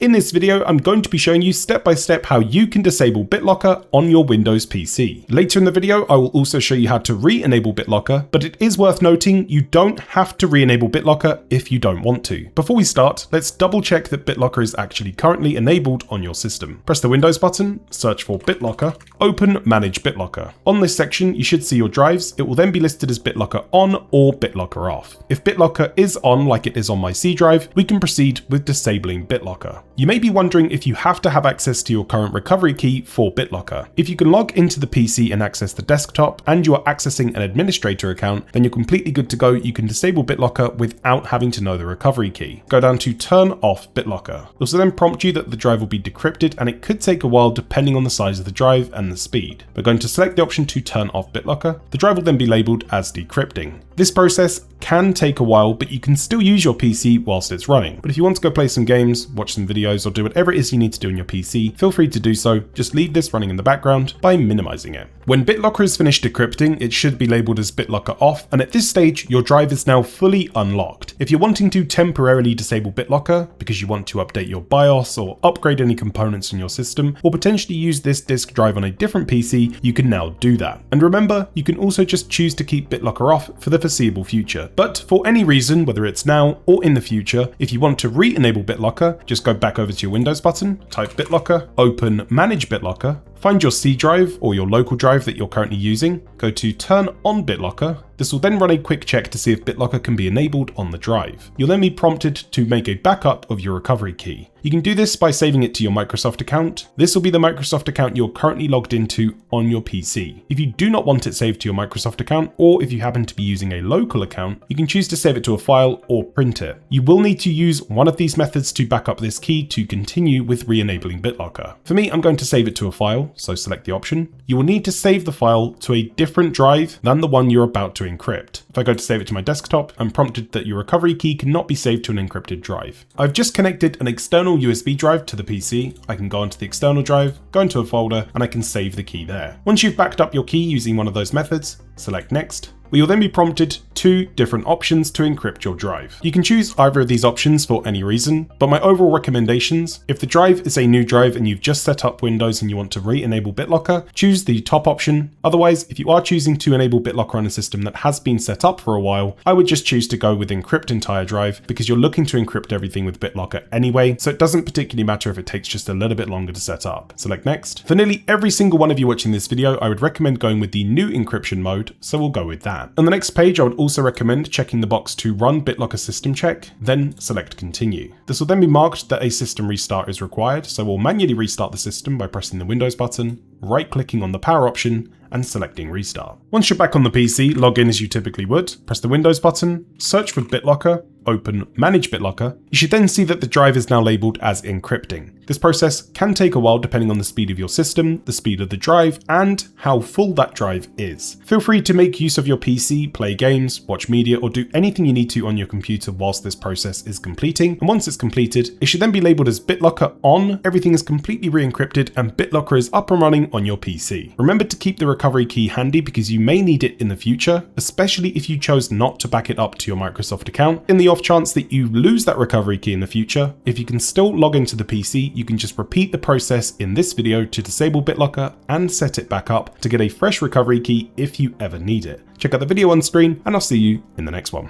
In this video, I'm going to be showing you step by step how you can disable BitLocker on your Windows PC. Later in the video, I will also show you how to re-enable BitLocker, but it is worth noting you don't have to re-enable BitLocker if you don't want to. Before we start, let's double check that BitLocker is actually currently enabled on your system. Press the Windows button, search for BitLocker, open Manage BitLocker. On this section, you should see your drives. It will then be listed as BitLocker on or BitLocker off. If BitLocker is on like it is on my C drive, we can proceed with disabling BitLocker. You may be wondering if you have to have access to your current recovery key for BitLocker. If you can log into the PC and access the desktop and you are accessing an administrator account, then you're completely good to go. You can disable BitLocker without having to know the recovery key. Go down to Turn Off BitLocker. It will also then prompt you that the drive will be decrypted, and it could take a while depending on the size of the drive and the speed. We're going to select the option to turn off BitLocker. The drive will then be labeled as decrypting. This process can take a while, but you can still use your PC whilst it's running. But if you want to go play some games, watch some videos, or do whatever it is you need to do on your PC, feel free to do so. Just leave this running in the background by minimizing it. When BitLocker is finished decrypting, it should be labeled as BitLocker off, and at this stage, your drive is now fully unlocked. If you're wanting to temporarily disable BitLocker because you want to update your BIOS or upgrade any components in your system, or potentially use this disk drive on a different PC, you can now do that. And remember, you can also just choose to keep BitLocker off for the foreseeable future. But for any reason, whether it's now or in the future, if you want to re-enable BitLocker, just go back over to your Windows button, type BitLocker, open Manage BitLocker, find your C drive or your local drive that you're currently using, go to Turn on BitLocker. This will then run a quick check to see if BitLocker can be enabled on the drive. You'll then be prompted to make a backup of your recovery key. You can do this by saving it to your Microsoft account. This will be the Microsoft account you're currently logged into on your PC. If you do not want it saved to your Microsoft account, or if you happen to be using a local account, you can choose to save it to a file or print it. You will need to use one of these methods to back up this key to continue with re-enabling BitLocker. For me, I'm going to save it to a file, so select the option. You will need to save the file to a different drive than the one you're about to encrypt. If I go to save it to my desktop, I'm prompted that your recovery key cannot be saved to an encrypted drive. I've just connected an external USB drive to the PC. I can go onto the external drive, go into a folder, and I can save the key there. Once you've backed up your key using one of those methods, select Next. We will then be prompted two different options to encrypt your drive. You can choose either of these options for any reason, but my overall recommendations, if the drive is a new drive and you've just set up Windows and you want to re-enable BitLocker, choose the top option. Otherwise, if you are choosing to enable BitLocker on a system that has been set up for a while, I would just choose to go with encrypt entire drive because you're looking to encrypt everything with BitLocker anyway, so it doesn't particularly matter if it takes just a little bit longer to set up. Select Next. For nearly every single one of you watching this video, I would recommend going with the new encryption mode, so we'll go with that. On the next page, I would also recommend checking the box to run BitLocker system check, then select continue. This will then be marked that a system restart is required, so we'll manually restart the system by pressing the Windows button, right-clicking on the power option, and selecting restart. Once you're back on the PC, log in as you typically would, press the Windows button, search for BitLocker, open Manage BitLocker. You should then see that the drive is now labeled as encrypting. This process can take a while depending on the speed of your system, the speed of the drive, and how full that drive is. Feel free to make use of your PC, play games, watch media, or do anything you need to on your computer whilst this process is completing. And once it's completed, it should then be labeled as BitLocker on, everything is completely re-encrypted, and BitLocker is up and running on your PC. Remember to keep the recovery key handy because you may need it in the future, especially if you chose not to back it up to your Microsoft account. In the off chance that you lose that recovery key in the future, if you can still log into the PC, you can just repeat the process in this video to disable BitLocker and set it back up to get a fresh recovery key if you ever need it. Check out the video on screen, and I'll see you in the next one.